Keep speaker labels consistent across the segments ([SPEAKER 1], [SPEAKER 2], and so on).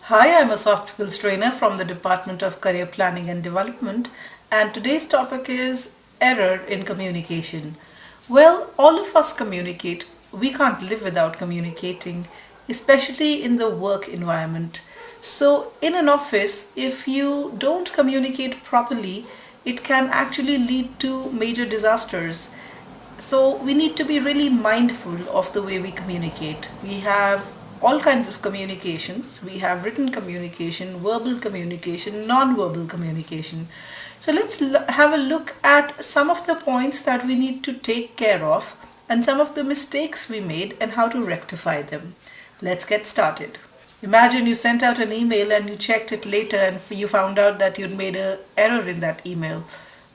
[SPEAKER 1] Hi, I'm a soft skills trainer from the Department of Career Planning and Development, and today's topic is error in communication. Well, all of us communicate. We can't live without communicating, especially in the work environment. So, in an office, if you don't communicate properly, it can actually lead to major disasters. So we need to be really mindful of the way we communicate. We have all kinds of communications. We have written communication, verbal communication, non-verbal communication. So have a look at some of the points that we need to take care of and some of the mistakes we made and how to rectify them. Let's get started. Imagine you sent out an email and you checked it later and you found out that you'd made an error in that email.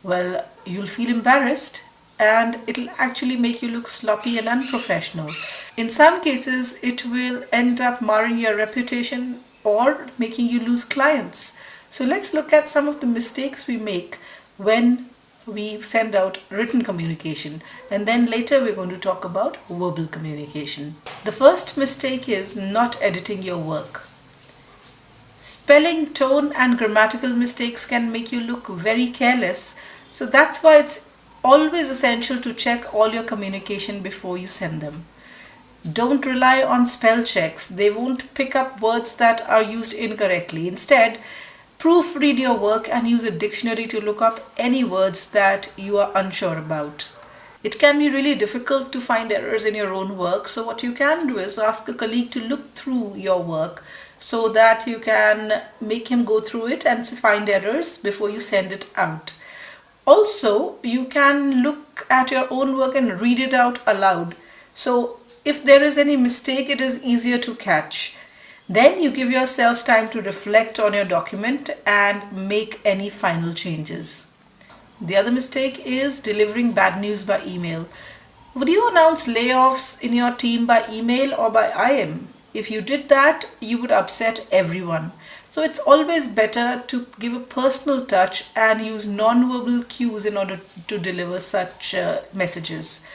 [SPEAKER 1] Well, you'll feel embarrassed and it'll actually make you look sloppy and unprofessional. In some cases, it will end up marring your reputation or making you lose clients. So let's look at some of the mistakes we make when we send out written communication, and then later we're going to talk about verbal communication. The first mistake is not editing your work. Spelling, tone, and grammatical mistakes can make you look very careless, so that's why it's always essential to check all your communication before you send them. Don't rely on spell checks, they won't pick up words that are used incorrectly. Instead, proofread your work and use a dictionary to look up any words that you are unsure about. It can be really difficult to find errors in your own work, so what you can do is ask a colleague to look through your work so that you can make him go through it and find errors before you send it out. Also, you can look at your own work and read it out aloud. So, if there is any mistake, it is easier to catch. Then you give yourself time to reflect on your document and make any final changes. The other mistake is delivering bad news by email. Would you announce layoffs in your team by email or by IM? If you did that, you would upset everyone. So it's always better to give a personal touch and use non-verbal cues in order to deliver such messages.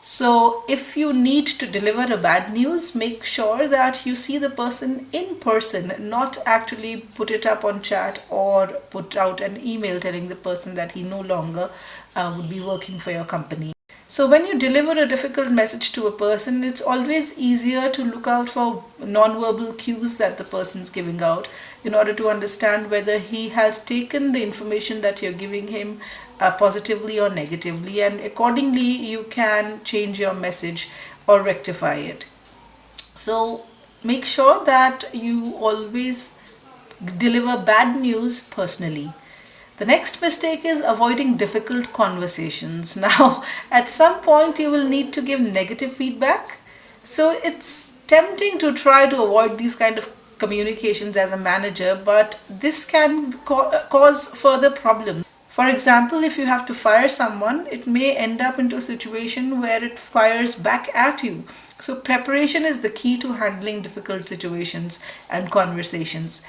[SPEAKER 1] So if you need to deliver a bad news, make sure that you see the person in person, not actually put it up on chat or put out an email telling the person that he no longer would be working for your company. So when you deliver a difficult message to a person, it's always easier to look out for non-verbal cues that the person's giving out in order to understand whether he has taken the information that you're giving him positively or negatively, and accordingly you can change your message or rectify it. So make sure that you always deliver bad news personally. The next mistake is avoiding difficult conversations. Now, at some point, you will need to give negative feedback. So, it's tempting to try to avoid these kind of communications as a manager, but this can cause further problems. For example, if you have to fire someone, it may end up into a situation where it fires back at you. So, preparation is the key to handling difficult situations and conversations.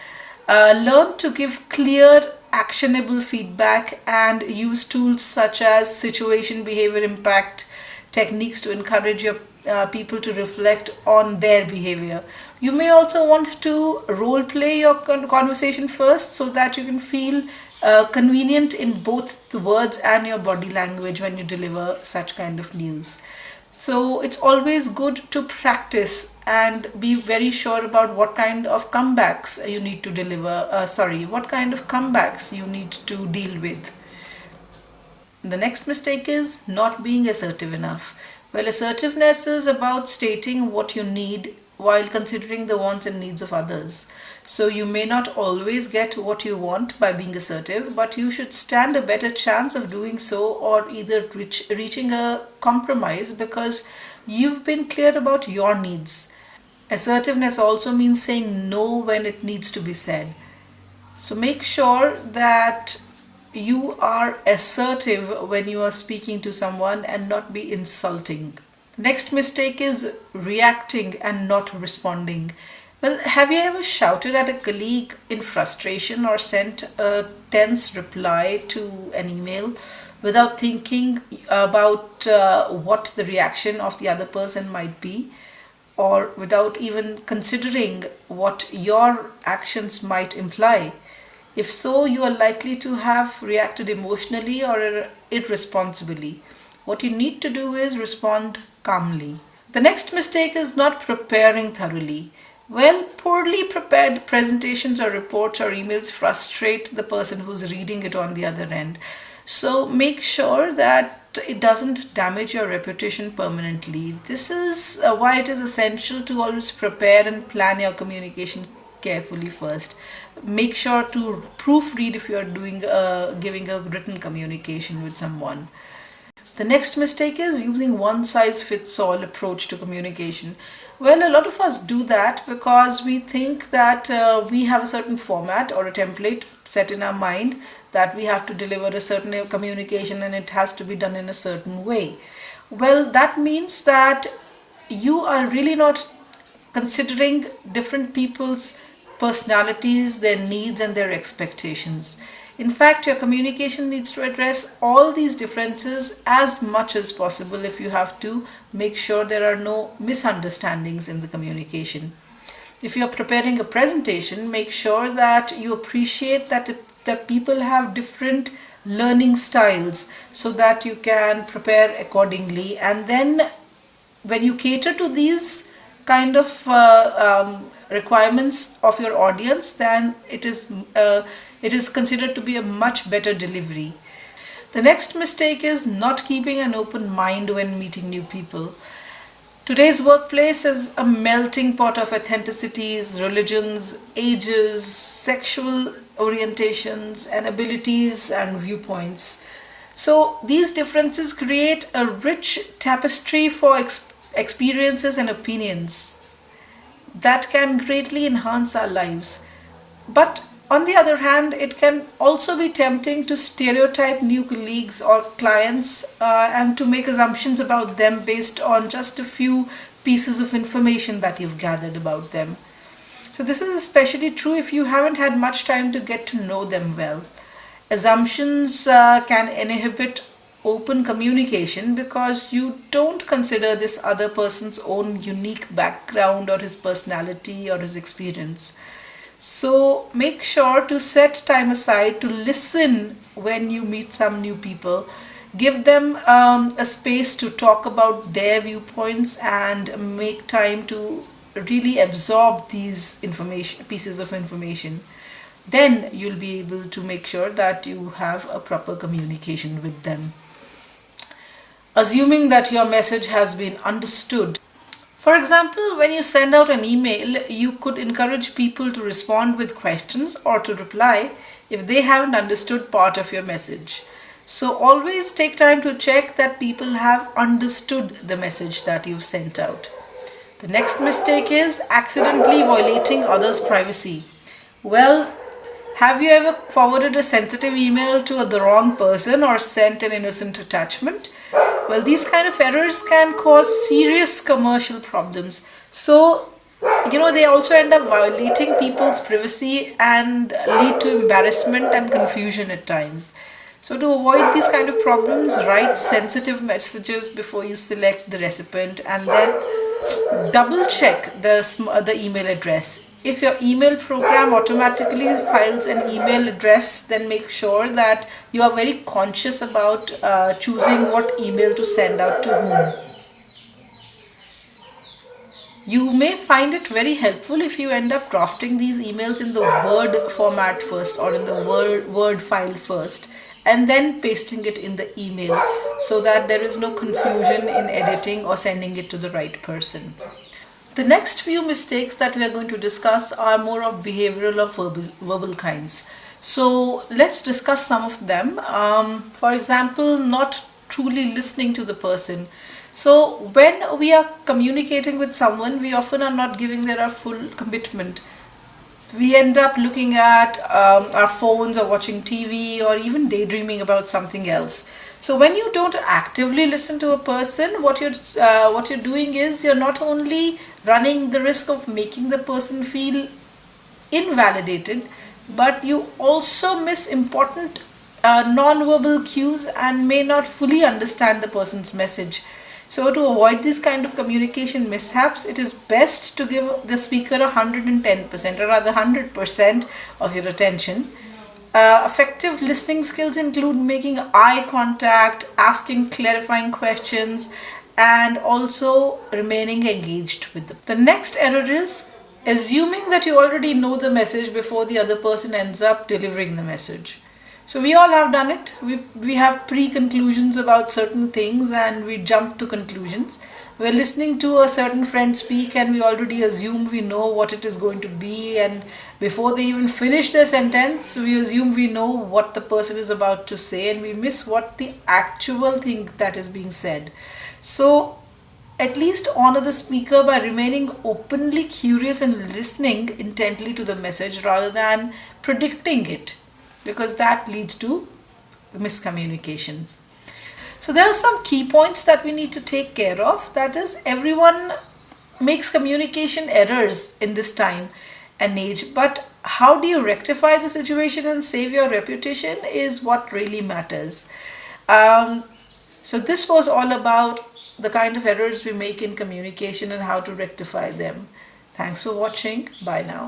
[SPEAKER 1] Learn to give clear, actionable feedback and use tools such as situation behavior impact techniques to encourage your people to reflect on their behavior. You may also want to role play your conversation first so that you can feel convenient in both the words and your body language when you deliver such kind of news. So it's always good to practice and be very sure about what kind of comebacks you need to deliver. What kind of comebacks you need to deal with. The next mistake is not being assertive enough. Well, assertiveness is about stating what you need while considering the wants and needs of others. So you may not always get what you want by being assertive, but you should stand a better chance of doing so or either reaching a compromise because you've been clear about your needs. Assertiveness also means saying no when it needs to be said. So make sure that you are assertive when you are speaking to someone and not be insulting. Next mistake is reacting and not responding. Well, have you ever shouted at a colleague in frustration or sent a tense reply to an email without thinking about what the reaction of the other person might be? or without even considering what your actions might imply. If so, you are likely to have reacted emotionally or irresponsibly. What you need to do is respond calmly. The next mistake is not preparing thoroughly. Well, poorly prepared presentations or reports or emails frustrate the person who's reading it on the other end. So make sure that it doesn't damage your reputation permanently. This is why it is essential to always prepare and plan your communication carefully first. Make sure to proofread if you are giving a written communication with someone. The next mistake is using one size fits all approach to communication. Well, a lot of us do that because we think that we have a certain format or a template set in our mind that we have to deliver a certain communication and it has to be done in a certain way. Well, that means that you are really not considering different people's personalities, their needs, and their expectations. In fact, your communication needs to address all these differences as much as possible if you have to make sure there are no misunderstandings in the communication. If you're preparing a presentation, make sure that you appreciate that people have different learning styles so that you can prepare accordingly. And then when you cater to these kind of requirements of your audience, then it is considered to be a much better delivery. The next mistake is not keeping an open mind when meeting new people. Today's workplace is a melting pot of ethnicities, religions, ages, sexual orientations, and abilities and viewpoints. So these differences create a rich tapestry for experiences and opinions that can greatly enhance our lives. But on the other hand, it can also be tempting to stereotype new colleagues or clients and to make assumptions about them based on just a few pieces of information that you've gathered about them. So, this is especially true if you haven't had much time to get to know them well. Assumptions can inhibit open communication because you don't consider this other person's own unique background or his personality or his experience. So make sure to set time aside to listen when you meet some new people. Give them a space to talk about their viewpoints and make time to really absorb these information pieces of information. Then you'll be able to make sure that you have a proper communication with them. Assuming that your message has been understood. For example, when you send out an email, you could encourage people to respond with questions or to reply if they haven't understood part of your message. So always take time to check that people have understood the message that you've sent out. The next mistake is accidentally violating others' privacy. Well, have you ever forwarded a sensitive email to the wrong person or sent an innocent attachment? Well, these kind of errors can cause serious commercial problems. So, they also end up violating people's privacy and lead to embarrassment and confusion at times. So, to avoid these kind of problems, write sensitive messages before you select the recipient and then double check the email address. If your email program automatically files an email address, then make sure that you are very conscious about choosing what email to send out to whom. You may find it very helpful if you end up drafting these emails in the Word format first or in the Word file first and then pasting it in the email so that there is no confusion in editing or sending it to the right person. The next few mistakes that we are going to discuss are more of behavioral or verbal kinds. So let's discuss some of them. For example, not truly listening to the person. So when we are communicating with someone, we often are not giving them our full commitment. We end up looking at our phones or watching TV or even daydreaming about something else. So when you don't actively listen to a person, what you're doing is you're not only running the risk of making the person feel invalidated, but you also miss important non-verbal cues and may not fully understand the person's message. So to avoid these kind of communication mishaps, it is best to give the speaker 110% or rather 100% of your attention. Effective listening skills include making eye contact, asking clarifying questions, and also remaining engaged with them. The next error is assuming that you already know the message before the other person ends up delivering the message. So we all have done it. We have pre-conclusions about certain things and we jump to conclusions. We're listening to a certain friend speak and we already assume we know what it is going to be, and before they even finish their sentence, we assume we know what the person is about to say and we miss what the actual thing that is being said. So at least honor the speaker by remaining openly curious and listening intently to the message rather than predicting it, because that leads to miscommunication. So there are some key points that we need to take care of. That is, everyone makes communication errors in this time and age, but how do you rectify the situation and save your reputation is what really matters. So this was all about the kind of errors we make in communication and how to rectify them. Thanks for watching. Bye now.